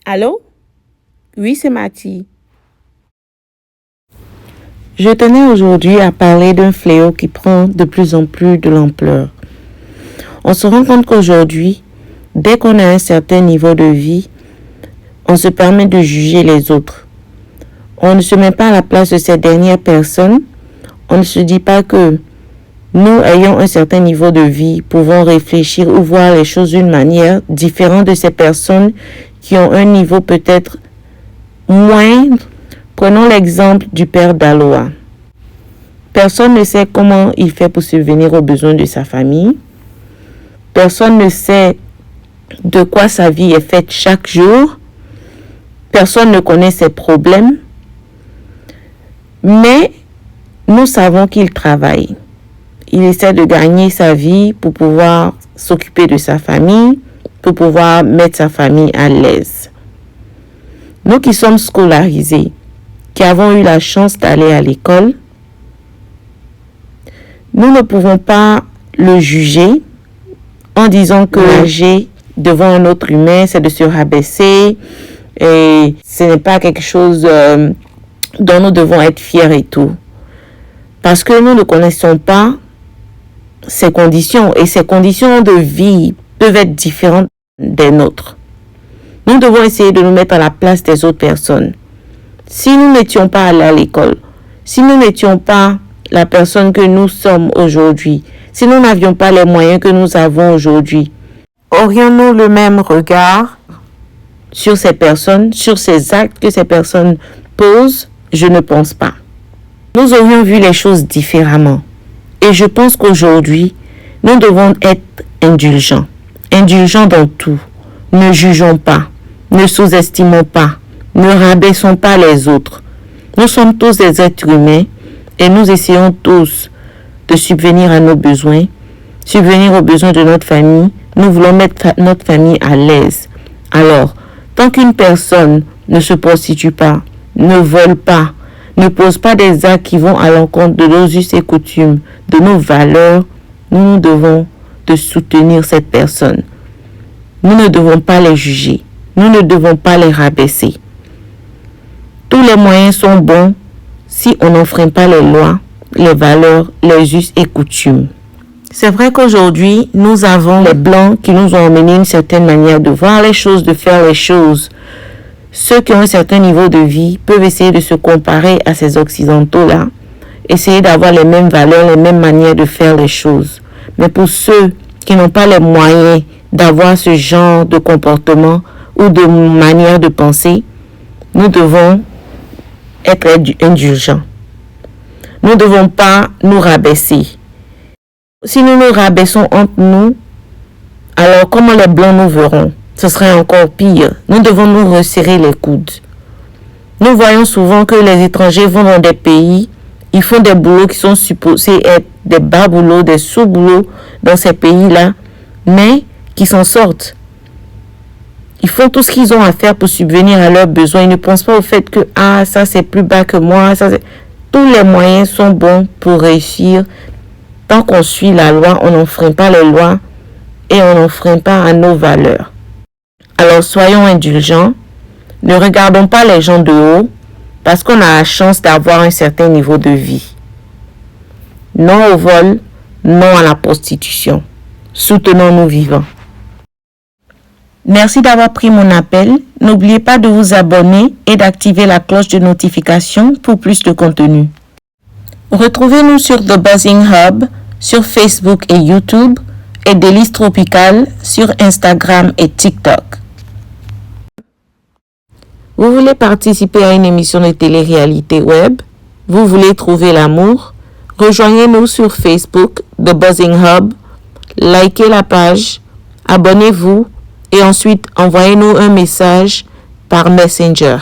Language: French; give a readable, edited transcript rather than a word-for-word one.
Allô? Oui, c'est Mathie. Je tenais aujourd'hui à parler d'un fléau qui prend de plus en plus de l'ampleur. On se rend compte qu'aujourd'hui, dès qu'on a un certain niveau de vie, on se permet de juger les autres. On ne se met pas à la place de ces dernières personnes. On ne se dit pas que nous, ayant un certain niveau de vie, pouvons réfléchir ou voir les choses d'une manière différente de ces personnes qui ont un niveau peut-être moindre. Prenons l'exemple du père d'Aloa. Personne ne sait comment il fait pour subvenir aux besoins de sa famille. Personne ne sait de quoi sa vie est faite chaque jour. Personne ne connaît ses problèmes. Mais nous savons qu'il travaille. Il essaie de gagner sa vie pour pouvoir s'occuper de sa famille, pour pouvoir mettre sa famille à l'aise. Nous qui sommes scolarisés, qui avons eu la chance d'aller à l'école, nous ne pouvons pas le juger en disant que nager devant un autre humain, c'est de se rabaisser et ce n'est pas quelque chose dont nous devons être fiers et tout. Parce que nous ne connaissons pas ces conditions et ces conditions de vie peuvent être différentes des nôtres. Nous devons essayer de nous mettre à la place des autres personnes. Si nous n'étions pas allés à l'école, si nous n'étions pas la personne que nous sommes aujourd'hui, si nous n'avions pas les moyens que nous avons aujourd'hui, aurions-nous le même regard sur ces personnes, sur ces actes que ces personnes posent? Je ne pense pas. Nous aurions vu les choses différemment. Et je pense qu'aujourd'hui, nous devons être indulgents. Indulgents dans tout. Ne jugeons pas. Ne sous-estimons pas. Ne rabaissons pas les autres. Nous sommes tous des êtres humains et nous essayons tous de subvenir à nos besoins, subvenir aux besoins de notre famille. Nous voulons mettre notre famille à l'aise. Alors, tant qu'une personne ne se prostitue pas, ne vole pas, ne pose pas des actes qui vont à l'encontre de nos us et coutumes, de nos valeurs, nous devons de soutenir cette personne. Nous ne devons pas les juger. Nous ne devons pas les rabaisser. Tous les moyens sont bons si on n'enfreint pas les lois, les valeurs, les us et coutumes. C'est vrai qu'aujourd'hui, nous avons les Blancs qui nous ont emmené une certaine manière de voir les choses, de faire les choses. Ceux qui ont un certain niveau de vie peuvent essayer de se comparer à ces Occidentaux-là, essayer d'avoir les mêmes valeurs, les mêmes manières de faire les choses. Mais pour ceux qui n'ont pas les moyens d'avoir ce genre de comportement ou de manière de penser, nous devons être indulgents. Nous ne devons pas nous rabaisser. Si nous nous rabaissons entre nous, alors comment les Blancs nous verront? Ce serait encore pire. Nous devons nous resserrer les coudes. Nous voyons souvent que les étrangers vont dans des pays, ils font des boulots qui sont supposés être des bas boulots, des sous-boulots dans ces pays-là, mais qui s'en sortent. Ils font tout ce qu'ils ont à faire pour subvenir à leurs besoins. Ils ne pensent pas au fait que ça c'est plus bas que moi. Tous les moyens sont bons pour réussir. Tant qu'on suit la loi, on n'enfreint pas les lois et on n'enfreint pas à nos valeurs. Alors soyons indulgents. Ne regardons pas les gens de haut parce qu'on a la chance d'avoir un certain niveau de vie. Non au vol, non à la prostitution. Soutenons nos vivants. Merci d'avoir pris mon appel. N'oubliez pas de vous abonner et d'activer la cloche de notification pour plus de contenu. Retrouvez-nous sur The Buzzing Hub, sur Facebook et YouTube, et Délices Tropicales sur Instagram et TikTok. Vous voulez participer à une émission de télé-réalité web? Vous voulez trouver l'amour? Rejoignez-nous sur Facebook, The Buzzing Hub, likez la page, abonnez-vous et ensuite envoyez-nous un message par Messenger.